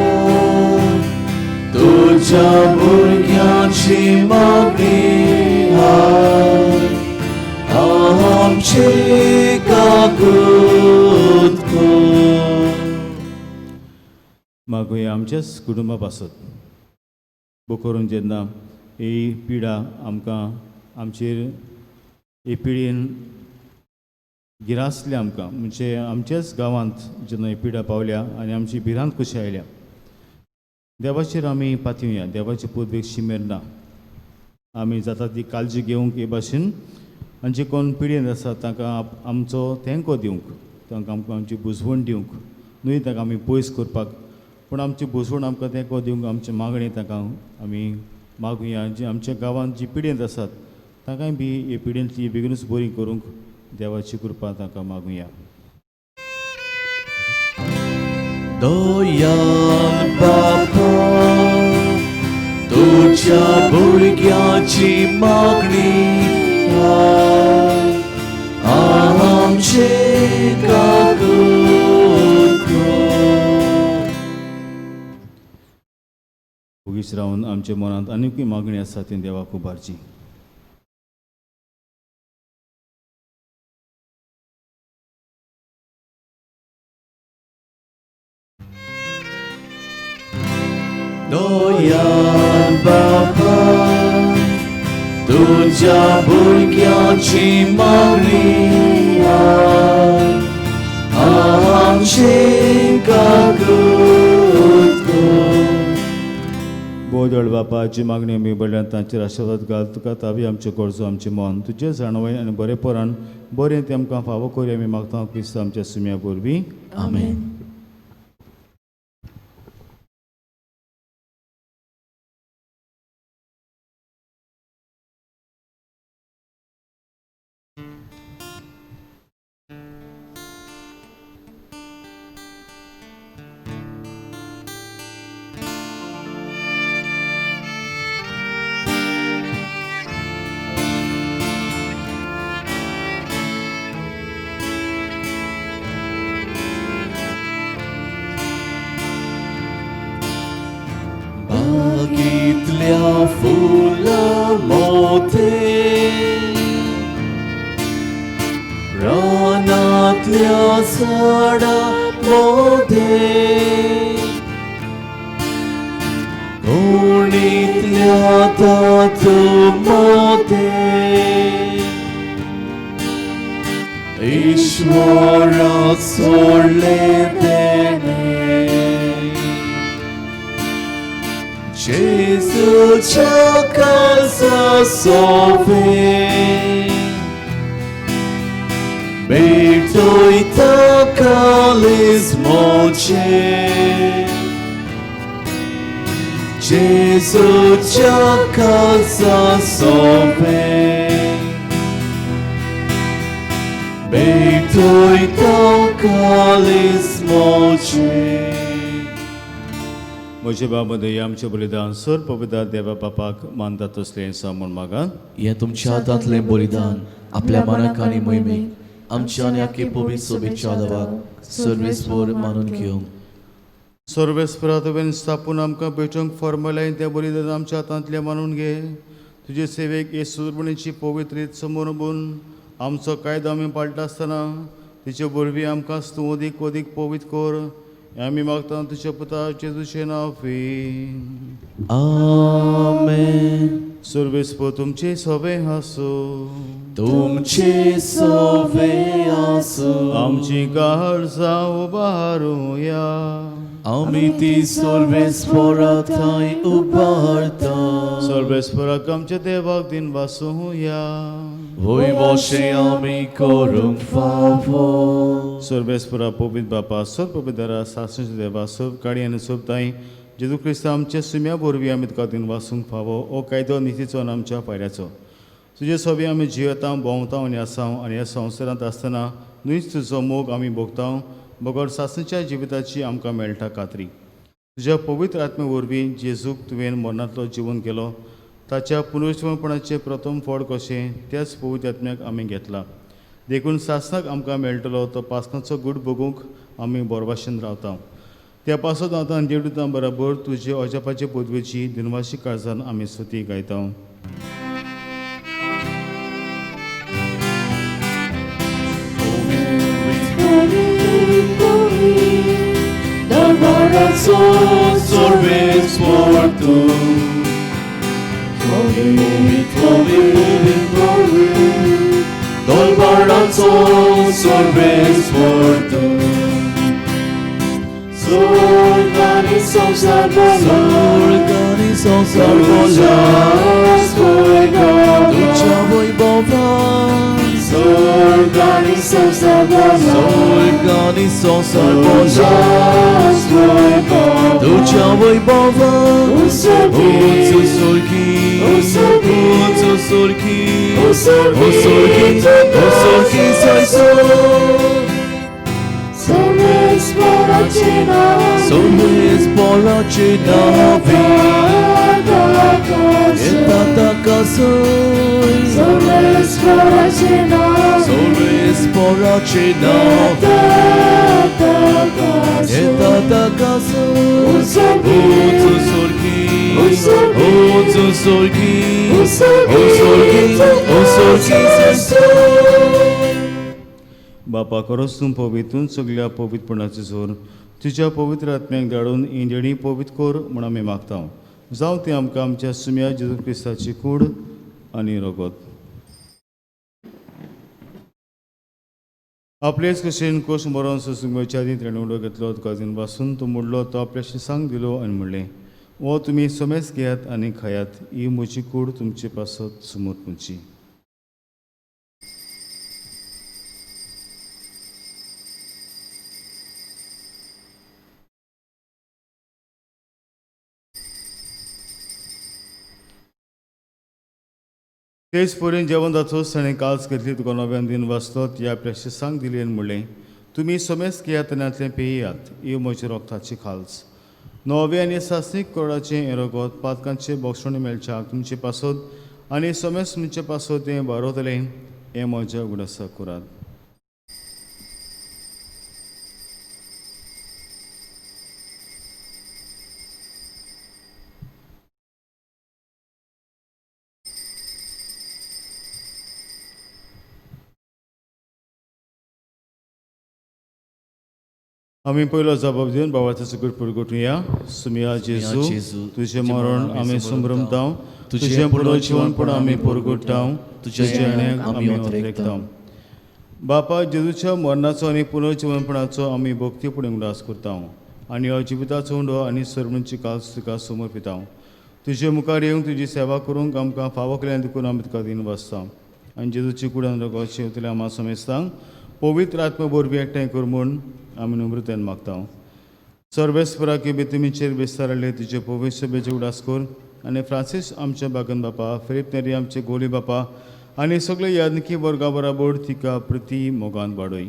तुझ्या भुरग्याची मागणी आय, आमची काकूत कर. मागुया आमच्याच कुटुंबा पासत बो करून जेन्ना ही पिडा आमकां आमचेर हे पिडीन गिरासल्या आमकां म्हणजे आमच्याच गांवांत जेन्ना ही पिडा पावल्या आनी आमची भिरांत कशी आयल्या देवाचेर आमी पातयुया. देवाचे पदवेक शिमेर ना. आमी जाता ती काळजी घेवंक हे भाशेन आनी जे कोण पिडयेंत आसा तांकां आमचो तेंको दिवंक तांकां आमकां आमची बुजवण दिवंक न्हय ताका आमी पयस करपाक पूण आमची बुजवण आमकां तेंको दिवंक आमचे मागणी ताका आमी मागुया. जी आमच्या गांवांत जी पिडयेंत आसात तांकांय बी हे पिडयेंतली बेगीनूच बरी करूंक देवाची कृपा तांकां मागुया. दोयाल बाबा, तुझ्या भुरग्याची मागणी आय, आमची काकूत कर. उगीच रावन आमच्या मनांत आनीकूय मागणी आसा ती देवाक उबारची. दोयाल बाबा, तुझ्या भुरग्याची मागणी आय, आमची काकूत कर. बोदळ बापाची मागणी आमी बडल्यान तांचेर आशिर्वाद घाल. तुका ताबी आमच्यो गरजो आमचें मन तुजे जाणवय आनी बरेपणान बरें तें आमकां फावो करी आमी मागता क्रिस्त आमच्या सुम्या परबी. आमेन. इतल्या फुला मोठे रानातल्या झाडा मध्ये कोणीतल्या मध्ये ईश्वरा सोडले देणे जेजूच्या काळजा सोबे बेटोयता कालीज मोचे जेजूच्या काळजा सोबे बेटोयता कालीज मोचे म्हजे बाबदे आमचे बलिदान सर पवित्र देवा बापाक मानता तसलें सामून मागात हे तुमच्या हातांतले बलिदान आपल्या मनाक आनी मोहिमेक आमच्या आनी आख्खे पवित्र सोबेच्या देवाक सर्वेस्पर मानून घेवंक सर्वेस्परा तुवें स्थापून आमकां भेटूंक फॉर्मलायन त्या बलिदान आमच्या हातांतले मानून घे तुजे सेवेक येसुरपणीची पवित्र रीत समोर बून आमचो कायदो आमी पाळटा आसतना तिचे वरवीं आमकां तूं अदीक अदीक पवित्र कर आमी मागता तुज्या पुता जेजूचें नांव आमेन सर्वेस्पर तुमचे सवे आसूं तुमचे सोवे आसूं आमची काळजां उबारूया आमी ती सर्वेस्परा थंय उबारता सर्वेस्पराक आमच्या देवाक दिन वासूया होय वशें आमी करूंक फावो सर्वेस्परा पवित्र बापा सर पवित्र सासणेचे देवा सब काळी आनी सब ताई जेजू क्रिस्त आमच्या सुम्या वरवीं आमी तुका दिन वासूंक फावो ओ कायदो नितीचो आनी आमच्या पायऱ्याचो तुजे सवी आमी जियेता भोंवता आनी आसा आनी ह्या संवसारांत आसतना न्हूच तुजो मोग आमी भोगता बगर सासणेच्या जिविताची आमकां मेळटा खात्री तुज्या पवित्र आत्मे वरवीं जेजूक तुवें मरणांतलो जिवन केलो ताच्या पुनर्जीवनपणाचें प्रथम फळ कशें त्याच पवित्र आत्म्याक आमी घेतला देखून सासणाक आमकां मेळटलो तो पासणाचो गूड बगूंक आमी बोरभाशेन रावता त्या पासत आतां देवता बरोबर तुजे अजापाचे पदवेची दिनवाशी काळजान आमी स्तुती गायता Darbarazo sorvespor tu Darbarazo sorvespor tu Sorganizo sarbolas Ducha voi bovan Sorganizo sarbolas Ducha voi bovan Uzu surki sai Sorvespora navi Etata kasoi Sorvespora navi Etata kasoi Uzu surki बापा खरोच तूं पवितून सगळ्या पवित्रपणाचो जोर तुज्या पवित्र आत्म्याक धाडून इंजणी पवित्र कोर म्हूण आमी मागता जावं ती आमकां आमच्या सुम्या जेजू क्रिस्ताची कूड आनी रगत आपलेच कशेन कोश मरोन सुसुंगच्या आदी ताणें उडो घेतलो तुका दिन पासून तो मोडलो तो आपल्याशी सांग दिलो आनी म्हणलें वो तुमी समेज घेयात आनी खायात ही म्हजी कूड तुमचे पासत समोर तुमची तेच पर्यंत जेवण जातोच ताणें काल्स घेतली तुका नव्यान दिन वाचलो ती आपल्याशी सांग दिली आनी म्हणलें तुमी समेज घेयात आनी आतलें पेयात ही म्हजी रोगताची खाल्स नवे आनी सासणीक कोडाचें हें रगत पातकांचे बोक्षण मेळच्याक तुमचे पासत आनी समेज तुमचे पासत तें बारोतलें हें म्हज्या उगडासा करात आमी पयलो जबाब दिवन बाबाचो सुकूर परगोटुया. सुमिया जेजू तुझे मरण आमी संभ्रमतां, तुझे पुनर्जीवनपण आमी परगोट्टां, तुझे जेण्याक आमी ओतरेकतां. बापा जेजूच्या मरणाचो आनी पुनर्जीवनपणाचो आमी भक्तीपणे उल्हास करतां आनी अजिविताचो उंडो आनी सरमणची काल तुका समर्पितां. तुजे मुखार येवन तुजी सेवा करूंक आमकां फावो केल्यान देखून आमी तुका दिन वाचतां आनी जेजूची कुडान रगोचे उतले आम्हा समेस्तां पवित्र आत्मा बोरवी एकठांय कर म्हूण आमी नम्रतेन मागतां. सर्वेस्परा की बेतमीचेर बेस्तारले तुजे पवित्र सभेचे उडास कर आनी फ्रांसीस आमचे बागन बापा, फिलिप नेरी आमचे गोली बापा आनी सगळे यादनिकी वर्गा बराबर तिका प्रती मोगान वाडय.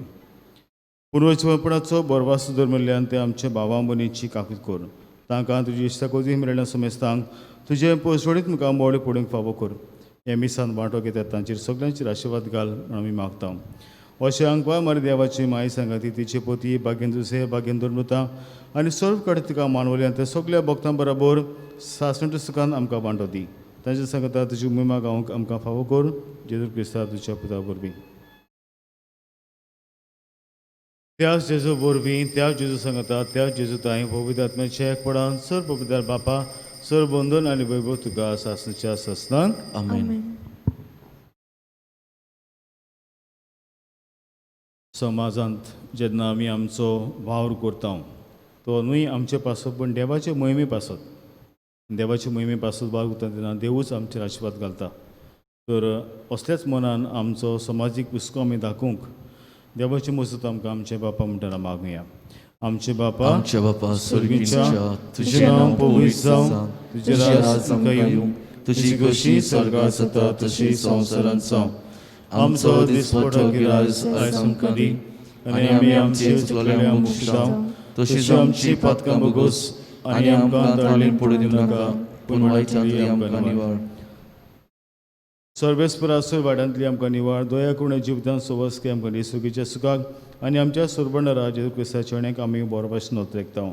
पुनर्जीवनपणाचो बरवास धर्मल्ल्यान ते आमच्या भावां भयणीची काकूत कर. तांकां तुजी इश्टाकोजी मेळना समेस्तांक तुजे पोसवडीत मुखार मोडे पडूंक फावो कर. हे मिसान वांटो घेतात तांचेर सगळ्यांचेर आशिर्वाद घाल म्हूण आमी मागतां. अशें अंकवा मारी देवाची माय सांगाती तिचे पोती भाग्येंद्र जुसे, भाग्येंद्र मृता आनी सर्व कडेन तिका मानवल्यान ते सगळ्या भक्तां बरोबर सासण सुखान आमकां वांटो दी. तांचे सांगता तुजी उमेमा गावंक आमकां फावो कर. जेजू क्रिस्ता तुज्या पुता वरवीं. त्याच जेजू वरवीं, त्याच जेजू सांगता, त्याच जेजू ताई पवित्र आत्म्याचे एकपडान सर्व पवित्र बापा, सर्व बंधन आनी वैभव तुका सासणेच्या ससनांत. आमेन. समाजांत जेन्ना आमी आमचो वावर करता तो न्हय आमचे पासत पण देवाचे मोहिमे पासत. देवाचे मोहिमे पासत वावर करता तेन्ना देवूच आमचेर आशिर्वाद घालता. तर असल्याच मनान आमचो समाजीक हुस्को आमी दाखोवंक देवाची मजत आमकां आमचे बापा म्हणटाना मागुया. आमचे बापा, आमच्या बापा स्वर्गीच्या, स्वर्गीच्या, तुझे नांव पवित्र जावं, तुझे राज आमकां येवं, तुझी कशी स्वर्गात जाता तशी संवसारांत जावं. आमचो दिसपटो गिराय आयज आमकां दी आनी आमी आमचे चुकलेल्या मुक्षांव तशीच आमची पातकां बगोस आनी आमकां तळलेन पडूं दिवं नाका पूण वायटांतली आमकां निवाड. सर्वेस्परासर वाड्यांतली आमकां निवाड. दया करून जिवितांत सवस के आमकां निसुगीच्या सुखाक आनी आमच्या सुरबंडरा जेजू क्रिस्ताच्या जिणेक आमी बरो भाशेन ओतरेकतां.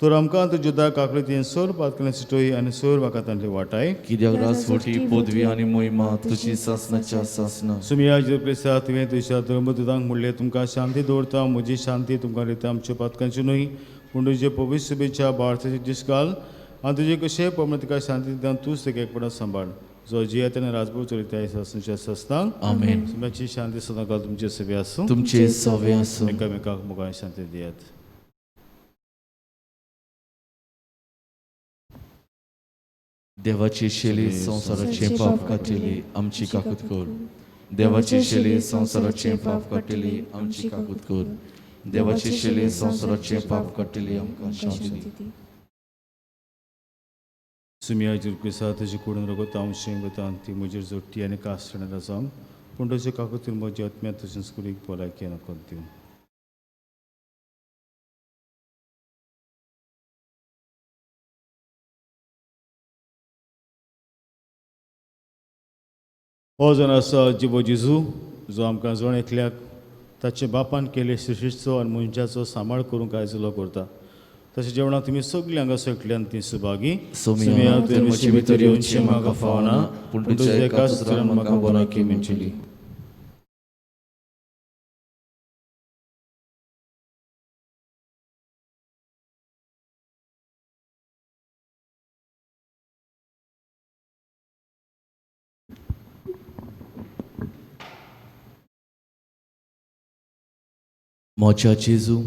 तर आमकां जुदा काकळीतीन सर पातकांनी सुटोय आनी सर वाकातांतली वाटाय. कित्याक राजवटी पदवी आनी मोहिमा तुजी सासणाच्या सासना. सुमिया जेजू क्रिस्ता तुवें तुज्या धर्मदुतांक म्हणलें तुमकां शांती दवरता, म्हजी शांती तुमकां दिता. आमच्या पातकांची न्हय पूण तुजे पवित्र सभेच्या बाळाचे दीस घाल आनी तुजे कशें पळोवन तुका शांती दिता तूंच तेका एकपणान सांबाळ. जो जियेत आनी राजभर चलयता सासणेच्या सस्तांक. आमेन. सुम्याची शांती सदां घाल तुमचे सभे आसूं. तुमचे सवे आसूं. एकामेकाक मोगान शांती दियात. देवाची शेली संवसाराचे पाप काटिली आमची काकूत कर. देवाची शेली संवसाराचे पाप काटिली आमची काकूत कर. देवाची शेली संवसाराचे पाप काटिली आमकां शांती दी. सुमिया जुरकुसा तुजी कूडून रगत हांव शेंगतां ती म्हजेर जोडटी आनी कास्टणां आसा पूण तुजे काकूतीन म्हजी आत्म्या तुजे स्कुलीक भलायकी नकल दिवं. हो जण आसा जिवो जेजू जो आमकां जण एकल्याक ताचे बापान केले सृश्टीचो आनी मनशाचो सांबाळ करूंक आयजलो करता. तशें जेवणाक तुमी सगळीं हांगा सकल्यान ती सुभागी. सोमिया तुवें म्हजे भितर येवचें म्हाका फावना पूण तुज्या एकाच उतरान म्हाका भलायकी मेळटली. मोच्या जेजू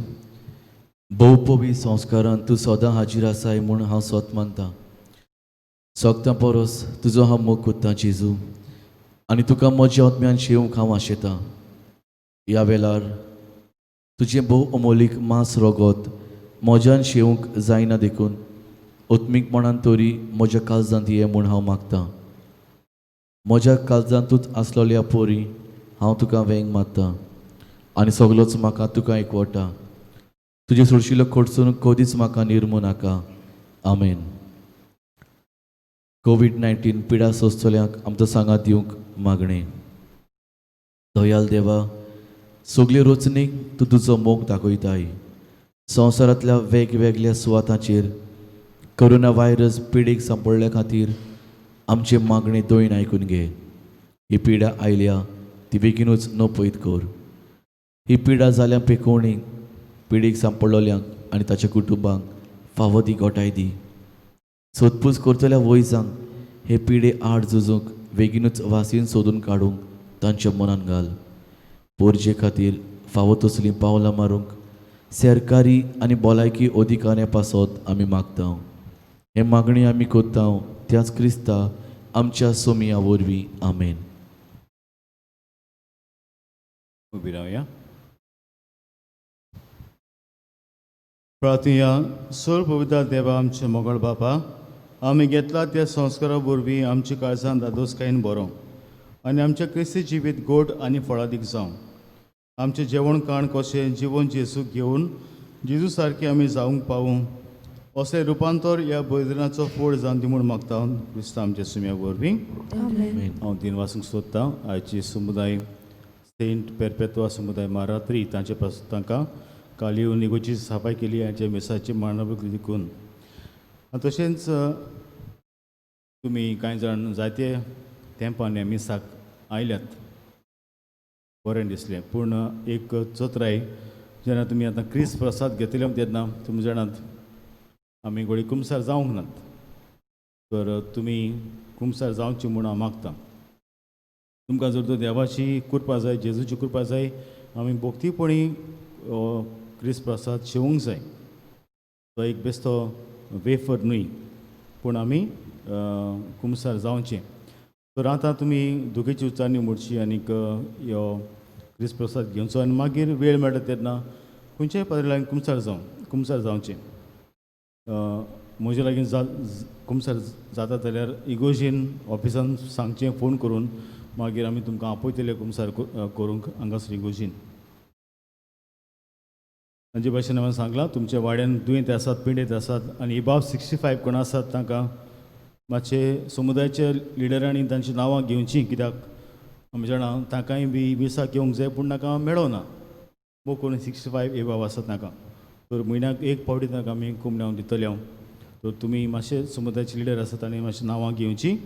भोवपवी संस्कारांत तूं सदां हाजीर आसाय म्हूण हांव स्वत मानतां. सोगतां परस तुजो हांव मोग कोत्तां जेजू आनी तुका म्हज्या आत्म्यान शेवंक हांव आशेतां. ह्या वेळार तुजें भोव अमोलीक मांस रगत म्हज्यान शेवंक जायना देखून ओत्मीकपणान तरी म्हज्या काळजांत ये म्हूण हांव मागतां. म्हज्या काळजांतूच आसलोल्या पोरी हांव तुका वेंग मारतां आनी सगलोच म्हाका तुका एकवटा. तुजे सोडशिल्लो खडसून कधीच म्हाका निर्मू नाका. आमेन. कोविड-19 पिडा सोंसतल्यांक आमचो सांगात दिवंक मागणें. दयाल देवा, सगळे रचणीक तूं तुजो मोग दाखयताय. संवसारांतल्या वेगवेगळ्या सुवातांचेर कोरोना व्हायरस पिडेक सांपडल्या खातीर आमचे मागणे दोयन आयकून घे. ही पिडा आयल्या ती बेगीनूच नपयत कर. ही पिडा जाल्या पेकोवणीक पिडीक सांपडलोल्यांक आनी ताच्या कुटुंबांक फावो ती गोटाय दी. सोदपूस करतल्या वयजांक हे पिडे आड झुजूंक बेगीनूच वासीन सोदून काडूंक तांच्या मनान घाल. पोरजे खातीर फावो तसलीं पावलां मारूंक सरकारी आनी भलायकी अधिकाऱ्यां पासत आमी मागता. हे मागणी आमी कोत्ता त्याच क्रिस्ता आमच्या सोमिया वरवीं. आमेन. उबी रावया. प्रार्थया. सोर पवित्र देवा आमचे मोगळ बापा, आमी घेतला त्या संस्कारा वरवीं आमच्या काळजांत दादोसकायेन बरो आनी आमच्या क्रिस्ती जिवीत गोड आनी फळादीक जावं. आमचें जेवण खाण कशें जीवन जेजूक घेवन जेजू सारकें आमी जावंक पावूं अशें रुपांतर ह्या बलिदानाचो फळ जावन दी म्हूण मागता क्रिस्ता आमच्या सुम्या वरवीं. हांव दिन वाचूंक सोदतां. आयची समुदाय सेंट पेरपेत्वा समुदाय मारात्री तांचे पासून तांकां काल येवन निगोची सफाय केली हाच्या मेसाची मांडणूक देखून. तशेंच तुमी कांय जाण जायते तेंपान ह्या मिसाक आयल्यात, बरें दिसलें. पूण एक चोत्राय जेन्ना तुमी आतां क्रिस्त प्रसाद घेतले तेन्ना तुमी जाणात आमी घोडी कुमसार जावंक नात. तर तुमी कुमसार जावची म्हूण हांव मागतां. तुमकां जर तर देवाची कृपा जाय, जेजूची कृपा जाय, आमी भोक्तीपणी क्रिस्त प्रसाद शेवूंक जाय. तो एक बेस्तो वेफर न्हय, पूण आमी कुमसार जावचें. तर आतां तुमी दोगेची उच्चारणी म्हणची आनीक ह्यो क्रिस्त प्रसाद घेवचो आनी मागीर वेळ मेळटा तेन्ना खंयच्याय पाद्री कुमसार जावचें. म्हजे लागीं कुमसार जाता जाल्यार इगोजेन ऑफिसान सांगचें फोन करून, मागीर आमी तुमकां आपयतले कुमसार करूंक हांगासर इगोजीन. तांचे भाशेन हांवें सांगलां तुमच्या वाड्यान दुयेंत आसात, पिडेत आसात आनी इबाब 65 कोण आसात तांकां मातशे समुदायाच्या लिडरांनी तांची नांवां घेवचीं, कित्याक आमी जाणा तांकांय बी मिसाक येवंक जाय पूण तांकां मेळोना. मोग कोण 65 इबाब आसात तांकां. तर म्हयन्याक एक फावटी तांकां आमी कुमन्याव दितले हांव. तर तुमी मातशे समुदायाचे लिडर आसात आनी मातशीं नांवां घेवचीं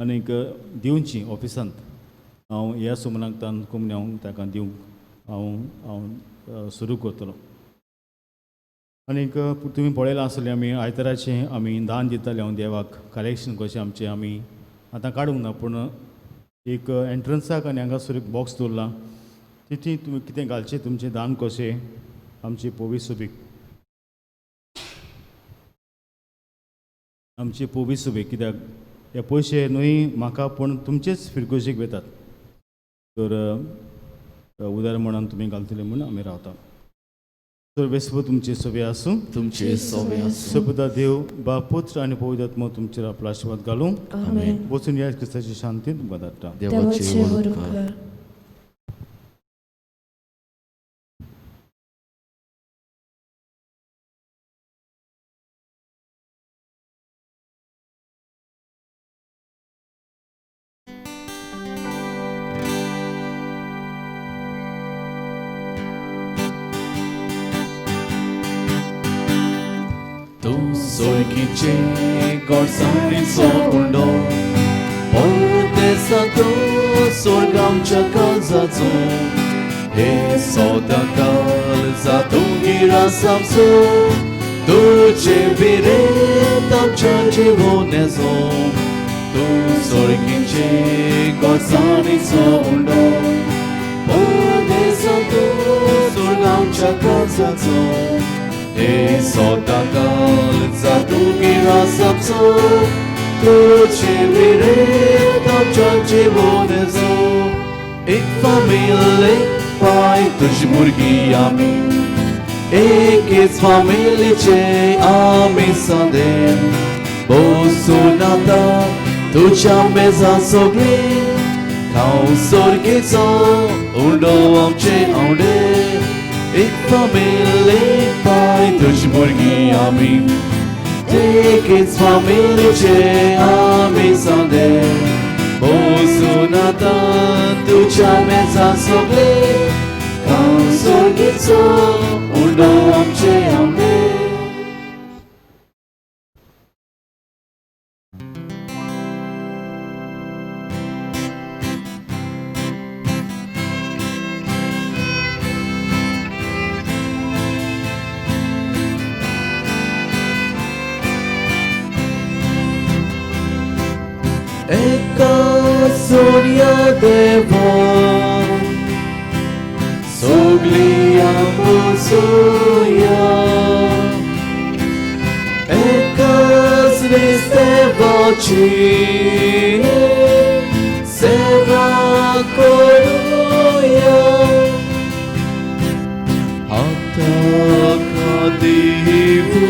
आनीक दिवचीं ऑफिसांत. हांव ह्या सुमनाकतान कुमन्याव तांकां दिवंक हांव सुरू करतलो. आनीक तुमी पळयलां आसतलें आमी आयताराचें आमी दान दितालें हांव देवाक. कलेक्शन कशें आमचें आमी आतां काडूंक ना, पूण एक एंट्रन्साक आनी हांगासर एक बॉक्स दवरला, तितून तुमी कितें घालचें तुमचें दान कशें आमची पोवीस सुबीक. आमची पोवीस सुबीक कित्याक हे पयशे न्हय म्हाका पूण तुमचेच फिरकोशीक वेतात. तर उदार म्हणून तुमी घालतले म्हूण आमी रावता. तर वेस्प तुमचे सोबे आसूं. तुमचे सोबे आसूं. सपदा देव बाप पुत्र आनी पवित्र आत्मा तुमचेर आपलो आशिर्वाद घालूं. आमेन. वचून ह्या क्रिस्ताची शांती तुमकां धाडटा. देवाचे वरकर. तूं सोयकीचे गोडसाणीचो उंडो परदेसा तूं स्वर्गांच्या काळजाचो हे सौदा काल जातूं गिरास आमचो तुजे बिरेत आमच्या जिवोनेचो तूं सोयकीचे गोडसाणीचो उंडो परदेसा तूं स्वर्गांच्या काळजाचो हे सौदा काल जातूं गिरास आमचो तुजे बिरेत आमच्या जिवोनेचो एक फामील एक पाय तुजी भुरगीं आमी एकेच फामिलीचे आमी सदें बसून आतां तुज्या मेजा सगळीं खावं सोर्गेचो उंडो आमचे आवडे एक फामील एक पाय तुजी भुरगीं आमी एकेच फामिलीचे आमी सदें बसून आतां तुज्या मेजा सगळीं खावं सोर्गेचो उंडो आमचे आवडे. sonia deva sogli ambosuya ekas vistevachi seva koruya hatta kadivu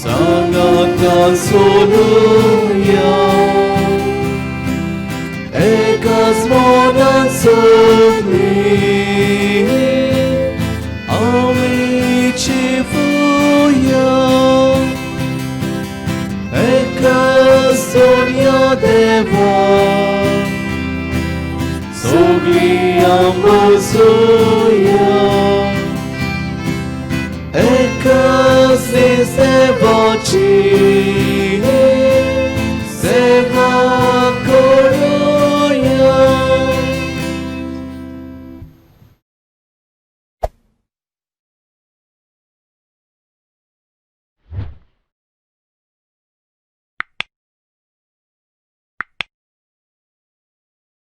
Sanata soluya ekas monan sopli amichifuya ekas sonia deva sogli ambosuya ekas vistevachi